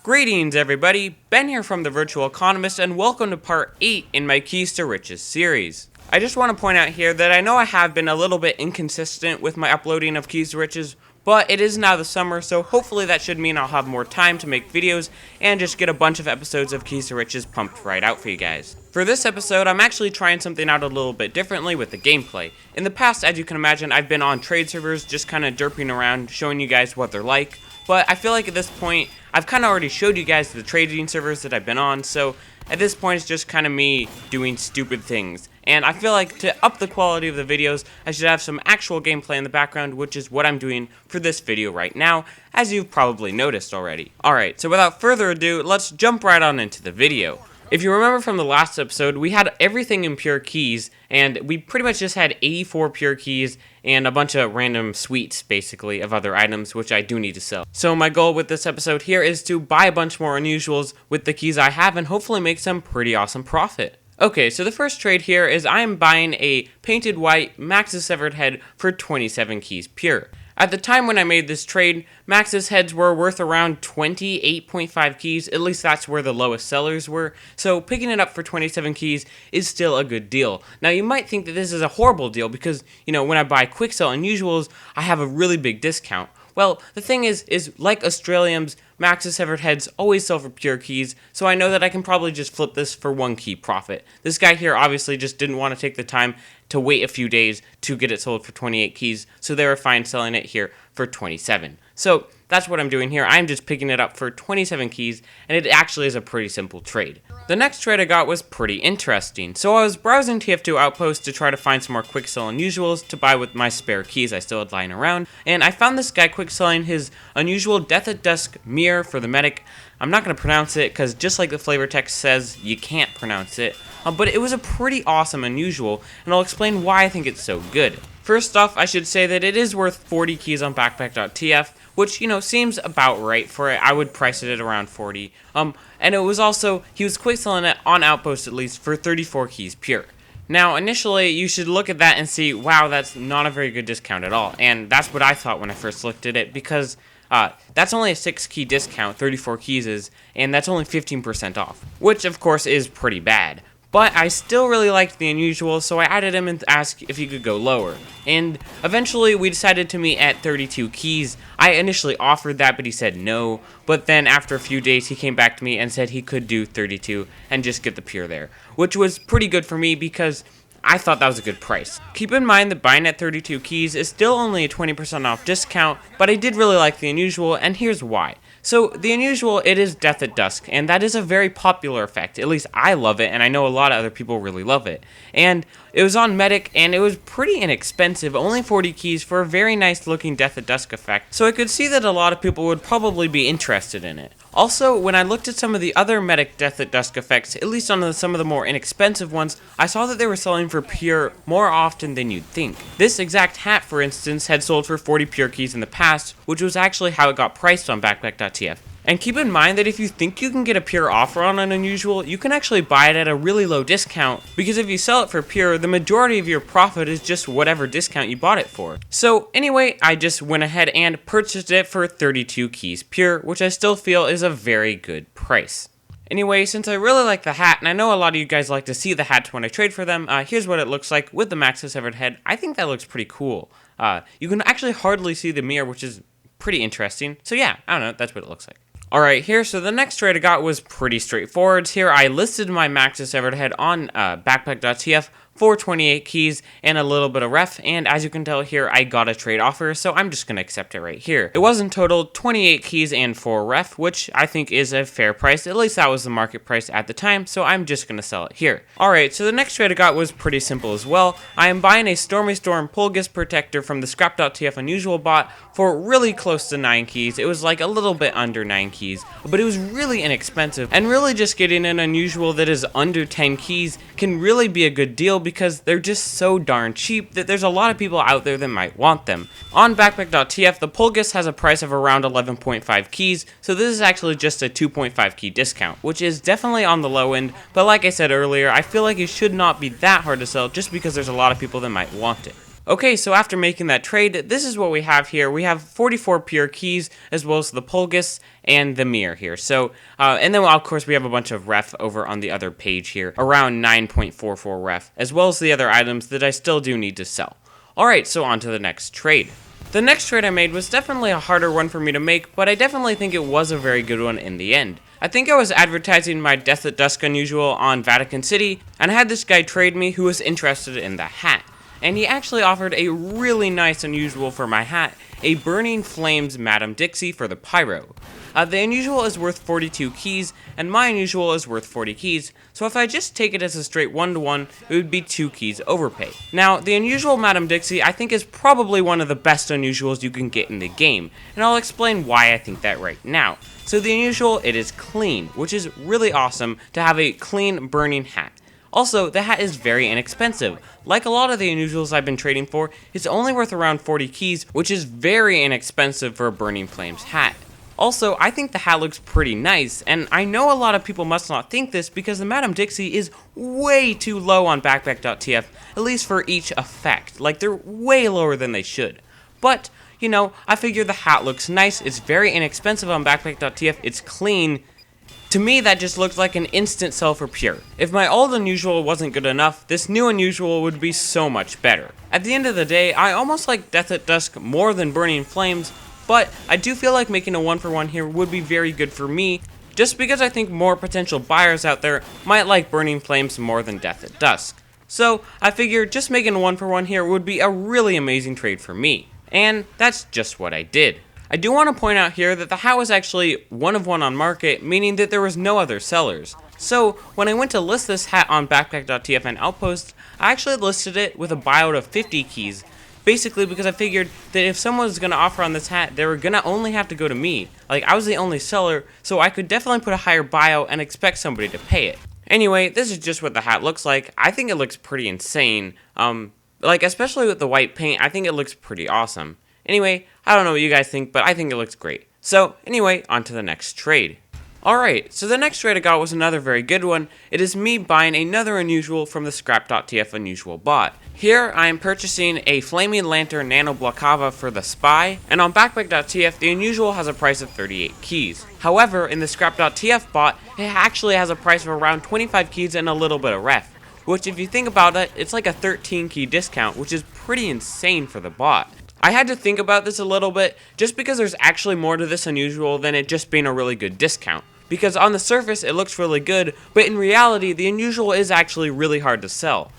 Greetings everybody, Ben here from TheVirtualEconomist and welcome to part 8 in my Keys to Riches series. I just want to point out here that I know I have been a little bit inconsistent with my uploading of Keys to Riches, but it is now the summer, so hopefully that should mean I'll have more time to make videos and just get a bunch of episodes of Keys to Riches pumped right out for you guys. For this episode, I'm actually trying something out a little bit differently with the gameplay. In the past, as you can imagine, I've been on trade servers just kind of derping around, showing you guys what they're like. But I feel like at this point, I've kind of already showed you guys the trading servers that I've been on, so at this point it's just kind of me doing stupid things. And I feel like to up the quality of the videos, I should have some actual gameplay in the background, which is what I'm doing for this video right now, as you've probably noticed already. Alright, so without further ado, let's jump right on into the video. If you remember from the last episode, we had everything in pure keys, and we pretty much just had 84 pure keys and a bunch of random suites, basically, of other items, which I do need to sell. So my goal with this episode here is to buy a bunch more unusuals with the keys I have and hopefully make some pretty awesome profit. Okay, so the first trade here is I am buying a painted white maxo severed head for 27 keys pure. At the time when I made this trade, Max's heads were worth around 28.5 keys, at least that's where the lowest sellers were, so picking it up for 27 keys is still a good deal. Now you might think that this is a horrible deal because, you know, when I buy quicksell unusuals, I have a really big discount. Well, the thing is like Australium's, Max's severed heads always sell for pure keys, so I know that I can probably just flip this for 1 key profit. This guy here obviously just didn't want to take the time to wait a few days to get it sold for 28 keys, so they were fine selling it here for 27. So that's what I'm doing here. I'm just picking it up for 27 keys, and it actually is a pretty simple trade. The next trade I got was pretty interesting. So I was browsing TF2 outposts to try to find some more quicksell unusuals to buy with my spare keys I still had lying around, and I found this guy quickselling his unusual Death at Dusk mirror for the medic. I'm not going to pronounce it because just like the flavor text says, you can't pronounce it, but it was a pretty awesome unusual, and I'll explain why I think it's so good. First off, I should say that it is worth 40 keys on backpack.tf, which, you know, seems about right for it. I would price it at around 40. And it was also, he was quickselling it on Outpost at least for 34 keys pure. Now, initially, you should look at that and see, wow, that's not a very good discount at all. And that's what I thought when I first looked at it, because that's only a 6 key discount, 34 keys is, and that's only 15% off, which of course is pretty bad. But I still really liked the unusual, so I added him and asked if he could go lower. And eventually we decided to meet at 32 keys. I initially offered that, but he said no. But then after a few days, he came back to me and said he could do 32 and just get the pure there, which was pretty good for me because I thought that was a good price. Keep in mind that buying at 32 keys is still only a 20% off discount, but I did really like the unusual, and here's why. So, the unusual, it is Death at Dusk, and that is a very popular effect. At least I love it, and I know a lot of other people really love it. And it was on Medic, and it was pretty inexpensive, only 40 keys for a very nice looking Death at Dusk effect, so I could see that a lot of people would probably be interested in it. Also, when I looked at some of the other Medic Death at Dusk effects, at least on some of the more inexpensive ones, I saw that they were selling for pure more often than you'd think. This exact hat, for instance, had sold for 40 pure keys in the past, which was actually how it got priced on backpack.tf. And keep in mind that if you think you can get a pure offer on an unusual, you can actually buy it at a really low discount, because if you sell it for pure, the majority of your profit is just whatever discount you bought it for. So anyway, I just went ahead and purchased it for 32 keys pure, which I still feel is a very good price. Anyway, since I really like the hat, and I know a lot of you guys like to see the hats when I trade for them, here's what it looks like with the maxo severed head. I think that looks pretty cool. You can actually hardly see the mirror, which is pretty interesting. So yeah, I don't know, that's what it looks like. Alright, here, so the next trade I got was pretty straightforward. Here, I listed my maxo severed head on backpack.tf for 28 keys and a little bit of ref, and as you can tell here, I got a trade offer, so I'm just going to accept it right here. It was in total 28 keys and 4 ref, which I think is a fair price. At least that was the market price at the time, so I'm just going to sell it here. Alright, so the next trade I got was pretty simple as well. I am buying a Stormy Storm Pulgus Protector from the Scrap.tf Unusual bot for really close to 9 keys. It was like a little bit under 9 keys, but it was really inexpensive, and really just getting an unusual that is under 10 keys can really be a good deal because they're just so darn cheap that there's a lot of people out there that might want them. On backpack.tf, the Pulgus has a price of around 11.5 keys, so this is actually just a 2.5 key discount, which is definitely on the low end, but like I said earlier, I feel like it should not be that hard to sell just because there's a lot of people that might want it. Okay, so after making that trade, this is what we have here. We have 44 pure keys, as well as the Polgus and the mirror here. So, and then of course we have a bunch of ref over on the other page here, around 9.44 ref, as well as the other items that I still do need to sell. Alright, so on to the next trade. The next trade I made was definitely a harder one for me to make, but I definitely think it was a very good one in the end. I think I was advertising my Death at Dusk unusual on Vatican City, and I had this guy trade me who was interested in the hat. And he actually offered a really nice unusual for my hat, a Burning Flames Madame Dixie for the Pyro. The unusual is worth 42 keys, and my unusual is worth 40 keys, so if I just take it as a straight 1-to-1, it would be 2 keys overpay. Now, the unusual Madame Dixie I think is probably one of the best unusuals you can get in the game, and I'll explain why I think that right now. So the unusual, it is clean, which is really awesome to have a clean burning hat. Also, the hat is very inexpensive. Like a lot of the unusuals I've been trading for, it's only worth around 40 keys, which is very inexpensive for a Burning Flames hat. Also, I think the hat looks pretty nice, and I know a lot of people must not think this because the Madame Dixie is way too low on backpack.tf, at least for each effect. Like, they're way lower than they should. But, you know, I figure the hat looks nice, it's very inexpensive on backpack.tf, it's clean. To me, that just looked like an instant sell for pure. If my old unusual wasn't good enough, this new unusual would be so much better. At the end of the day, I almost like Death at Dusk more than Burning Flames, but I do feel like making a 1-for-1 here would be very good for me, just because I think more potential buyers out there might like Burning Flames more than Death at Dusk. So I figured just making a 1-for-1 here would be a really amazing trade for me, and that's just what I did. I do want to point out here that the hat was actually 1 of 1 on market, meaning that there was no other sellers. So when I went to list this hat on backpack.tf and Outpost, I actually listed it with a buyout of 50 keys, basically because I figured that if someone was going to offer on this hat, they were going to only have to go to me. Like, I was the only seller, so I could definitely put a higher buyout and expect somebody to pay it. Anyway, this is just what the hat looks like. I think it looks pretty insane. Like, especially with the white paint, I think it looks pretty awesome. Anyway, I don't know what you guys think, but I think it looks great. So, anyway, on to the next trade. Alright, so the next trade I got was another very good one. It is me buying another unusual from the scrap.tf unusual bot. Here, I am purchasing a Flaming Lantern Nano Blokava for the Spy, and on backpack.tf, the unusual has a price of 38 keys. However, in the scrap.tf bot, it actually has a price of around 25 keys and a little bit of ref, which if you think about it, it's like a 13 key discount, which is pretty insane for the bot. I had to think about this a little bit, just because there's actually more to this unusual than it just being a really good discount. Because on the surface, it looks really good, but in reality, the unusual is actually really hard to sell.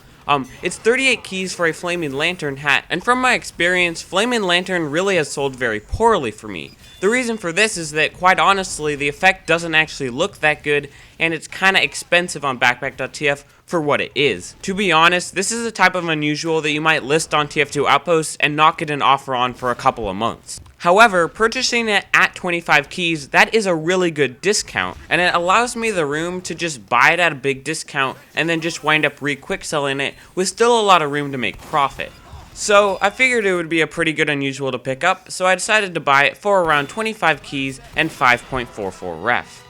It's 38 keys for a Flaming Lantern hat, and from my experience, Flaming Lantern really has sold very poorly for me. The reason for this is that, quite honestly, the effect doesn't actually look that good, and it's kinda expensive on backpack.tf for what it is. To be honest, this is a type of unusual that you might list on TF2 Outposts and not get an offer on for a couple of months. However, purchasing it at 25 keys, that is a really good discount, and it allows me the room to just buy it at a big discount and then just wind up quick selling it with still a lot of room to make profit. So I figured it would be a pretty good unusual to pick up, so I decided to buy it for around 25 keys and 5.44 ref.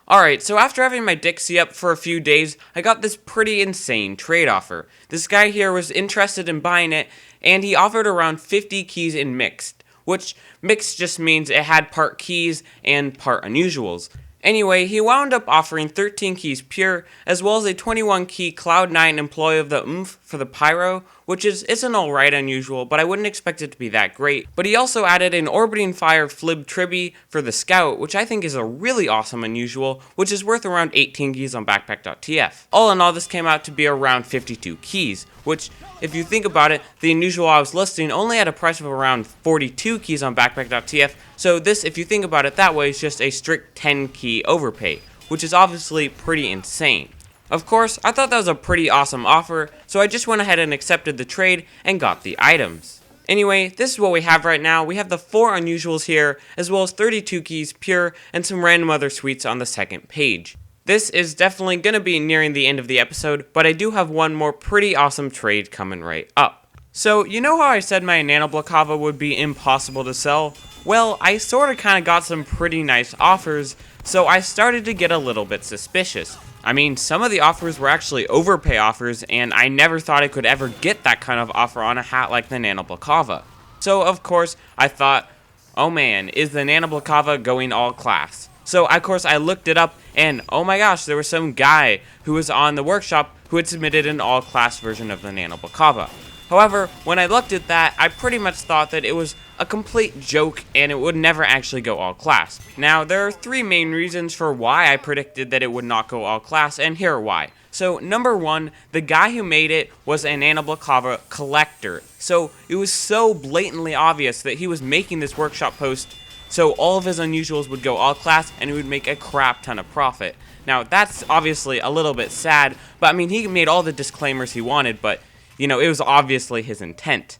Alright, so after having my Dixie up for a few days, I got this pretty insane trade offer. This guy here was interested in buying it, and he offered around 50 keys in mixed, which mixed just means it had part keys and part unusuals. Anyway, he wound up offering 13 keys pure, as well as a 21 key Cloud9 employee of the Oomph for the Pyro, which it's an alright unusual, but I wouldn't expect it to be that great. But he also added an Orbiting Fire Flib Tribby for the Scout, which I think is a really awesome unusual, which is worth around 18 keys on backpack.tf. All in all, this came out to be around 52 keys, which, if you think about it, the unusual I was listing only had a price of around 42 keys on backpack.tf, so this, if you think about it that way, is just a strict 10 key overpay, which is obviously pretty insane. Of course, I thought that was a pretty awesome offer, so I just went ahead and accepted the trade and got the items. Anyway, this is what we have right now. We have the 4 unusuals here, as well as 32 keys pure and some random other sweets on the second page. This is definitely going to be nearing the end of the episode, but I do have one more pretty awesome trade coming right up. So, you know how I said my Nano Blokava would be impossible to sell? Well, I sorta kinda got some pretty nice offers, so I started to get a little bit suspicious. I mean, some of the offers were actually overpay offers, and I never thought I could ever get that kind of offer on a hat like the Nanoblokova. So, of course, I thought, oh man, is the Nanoblokova going all class? So, of course, I looked it up, and oh my gosh, there was some guy who was on the workshop who had submitted an all-class version of the Nanoblokova. However, when I looked at that, I pretty much thought that it was a complete joke and it would never actually go all class. Now, there are three main reasons for why I predicted that it would not go all class, and here are why. So, number one, the guy who made it was an Nanoblokova collector. So, it was so blatantly obvious that he was making this workshop post so all of his unusuals would go all class and he would make a crap ton of profit. Now, that's obviously a little bit sad, but I mean, he made all the disclaimers he wanted, but you know, it was obviously his intent.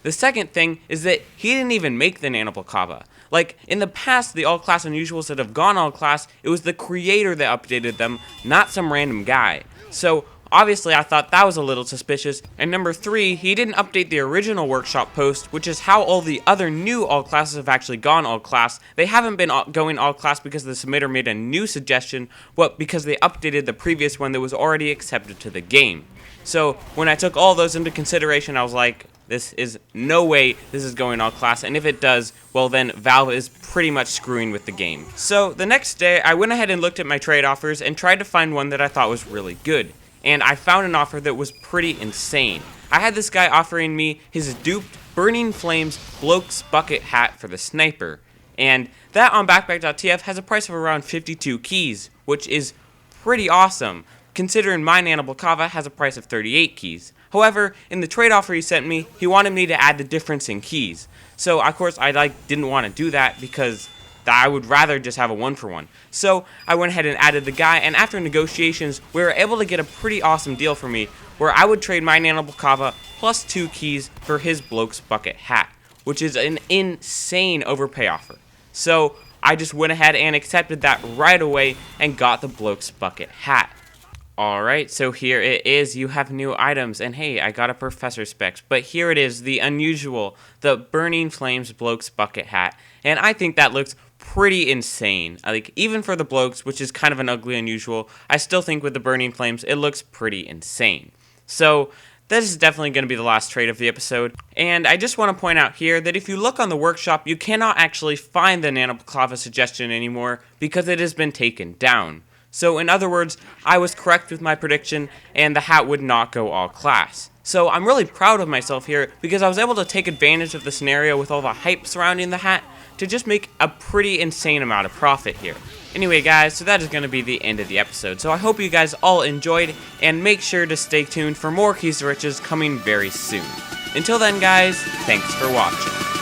The second thing is that he didn't even make the Nanoblokova. Like, in the past, the all-class unusuals that have gone all-class, it was the creator that updated them, not some random guy. So, obviously, I thought that was a little suspicious. And number three, he didn't update the original workshop post, which is how all the other new all-classes have actually gone all-class. They haven't been going all-class because the submitter made a new suggestion, but because they updated the previous one that was already accepted to the game. So, when I took all those into consideration, I was like, this is no way this is going all class, and if it does, well then Valve is pretty much screwing with the game. So, the next day, I went ahead and looked at my trade offers and tried to find one that I thought was really good. And I found an offer that was pretty insane. I had this guy offering me his duped Burning Flames blokes bucket hat for the sniper. And that on backpack.tf has a price of around 52 keys, which is pretty awesome, considering my Nanoblokova has a price of 38 keys. However, in the trade offer he sent me, he wanted me to add the difference in keys. So, of course, I didn't want to do that because I would rather just have a 1-for-1. So, I went ahead and added the guy, and after negotiations, we were able to get a pretty awesome deal for me, where I would trade my Nanoblokova plus 2 keys for his blokes bucket hat, which is an insane overpay offer. So, I just went ahead and accepted that right away and got the blokes bucket hat. Alright, so here it is. You have new items, and hey, I got a Professor Specs, but here it is, the unusual, the Burning Flames blokes bucket hat, and I think that looks pretty insane. Like, even for the blokes, which is kind of an ugly unusual, I still think with the Burning Flames, it looks pretty insane. So, this is definitely going to be the last trade of the episode, and I just want to point out here that if you look on the workshop, you cannot actually find the Nanoblokova suggestion anymore because it has been taken down. So, in other words, I was correct with my prediction, and the hat would not go all class. So, I'm really proud of myself here, because I was able to take advantage of the scenario with all the hype surrounding the hat, to just make a pretty insane amount of profit here. Anyway guys, so that is going to be the end of the episode. So I hope you guys all enjoyed, and make sure to stay tuned for more Keys to Riches coming very soon. Until then guys, thanks for watching.